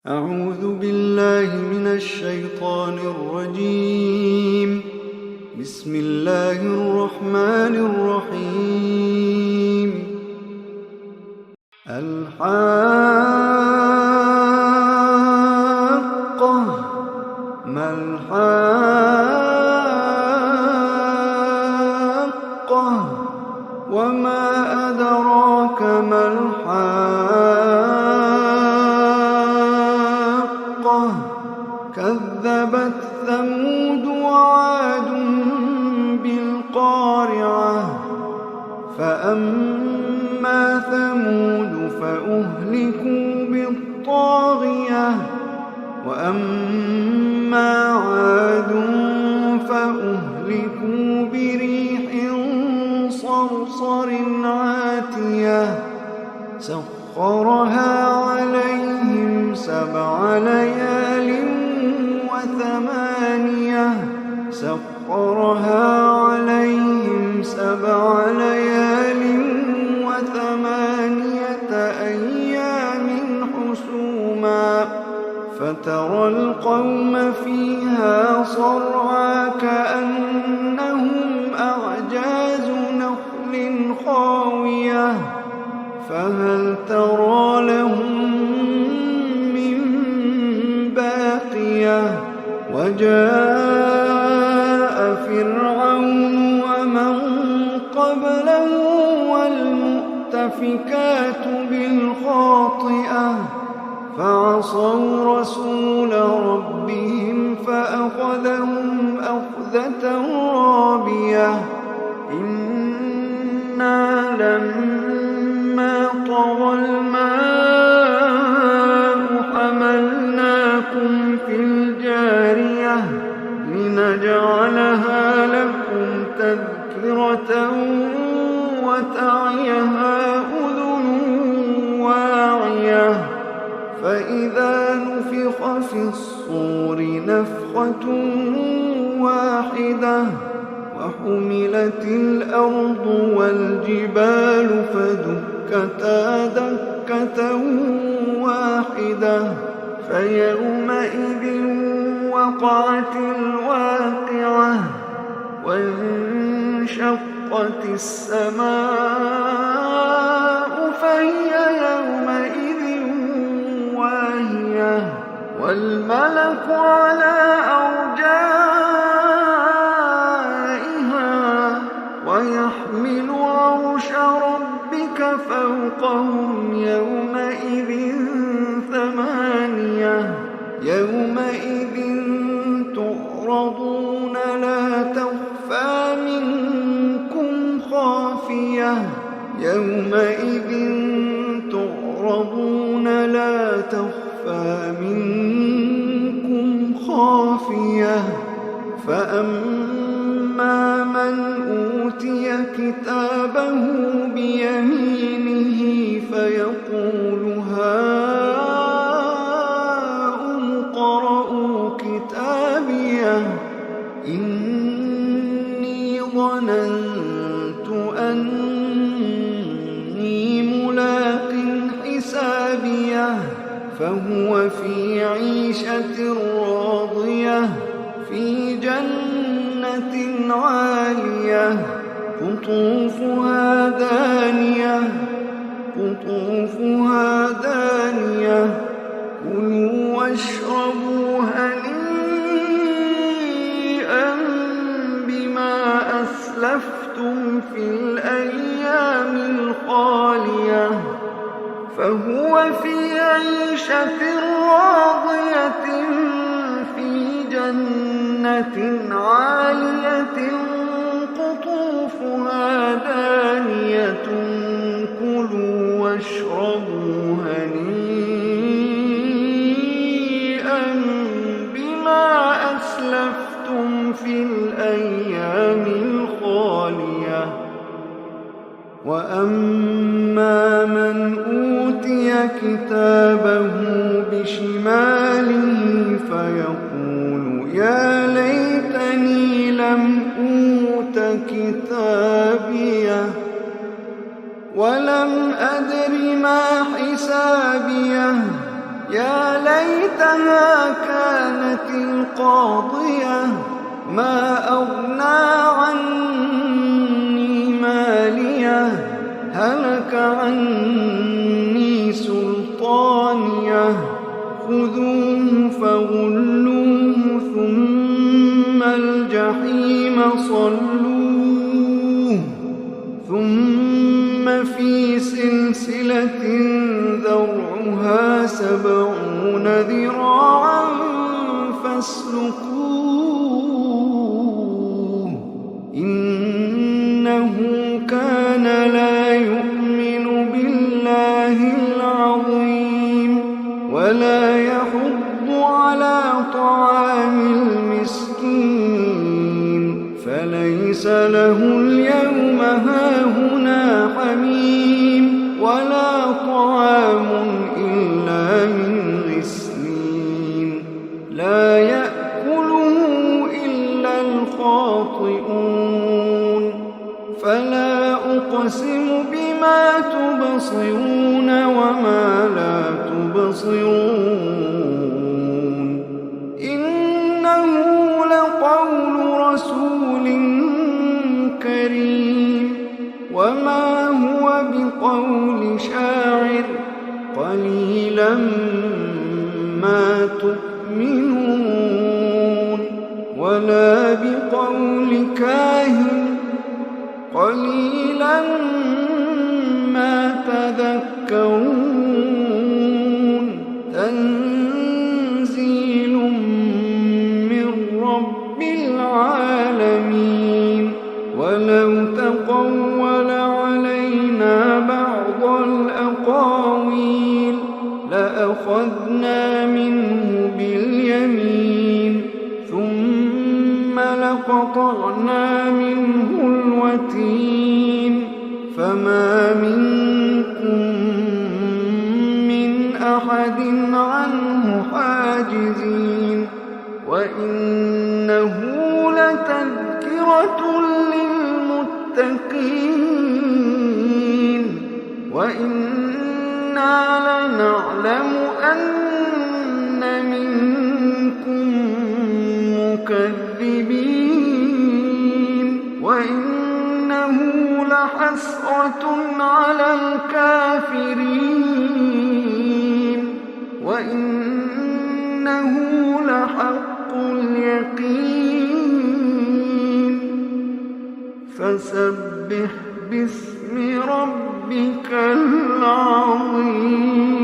أعوذ بالله من الشيطان الرجيم. بسم الله الرحمن الرحيم. الحاقة ما الحاقة وما أدراك ما الحاقة كذبت ثمود وعاد بالقارعة فأما ثمود فأهلكوا بالطاغية وأما عاد فأهلكوا بريح صرصر عاتية سخرها عليهم 7 ليال و8 سخرها عليهم 7 ليال و8 أيام حسوما فترى القوم فيها صرعى كأنهم أعجاز نخل خاوية فهل ترى لهم من باقية وجاء فرعون ومن قبله والمؤتفكات بالخاطئة فعصوا رسول ربهم فأخذهم أخذة رابية إنا لما طغى الماء حملناكم في الجارية لنجعلها لكم تذكرة وتعيها أذن واعية فإذا نفخ في الصور نفخة واحدة وحملت الأرض والجبال فدكتا دكة واحدة فيومئذ وقعت الواقعة وانشقت السماء فهي يومئذ واهية والملك على أرجائها ويحمل عرش ربك فوقهم يومئذ 8 يومئذ تعرضون لا تخفى منكم خافية يومئذ تعرضون لا تخفى منكم خافية فأما من أوتي كتابه بيمينه فيقول هاؤم اقرءوا كتابيه إني ظننت أني ملاق حسابيه فهو في عيشة راضية في جنة عالية قطوفها دانية كلوا واشربوا هنيئا بما أسلفتم في الأيام الخالية فهو في عيشة راضية في جنة عالية قطوفها دانية كلوا واشربوا هنيئا بما أسلفتم في الأيام الخالية وأما من أوتي كتابه بشماله فيقول يا ليتني لم أوت كتابيه ولم أدر ما حسابيه يا ليتها كانت القاضية ما أغنى عني مالية هلك عني سلطانية خذوه فغلوه ثم الجحيم صلوه ثم في سلسلة ذرعها 70 ذراعا فاسلكوه إنه كان لا يؤمن بالله العظيم ولا يحض على طعام المسكين فليس له اليوم هاهنا حميم ولا طعام إلا من غسلين لا يأكله إلا الخاطئون فلا أقسم بما تبصرون وما لا تبصرون إنه لقول رسول كريم وما هو بقول شاعر قليلا ما تؤمنون ولا بقول كاهن قليلا ما تذكرون تنزيل من رب العالمين ولو تقول علينا بعض الأقاويل لأخذنا منه باليمين ثم لقطعنا منه الوتين فما منكم من أحد عنه حاجزين وإنه لتذكرة للمتقين وإنا لنعلم أن منكم مكذبين وإنه لحسرة على الكافرين وإنه لحق اليقين فسبح باسم ربك العظيم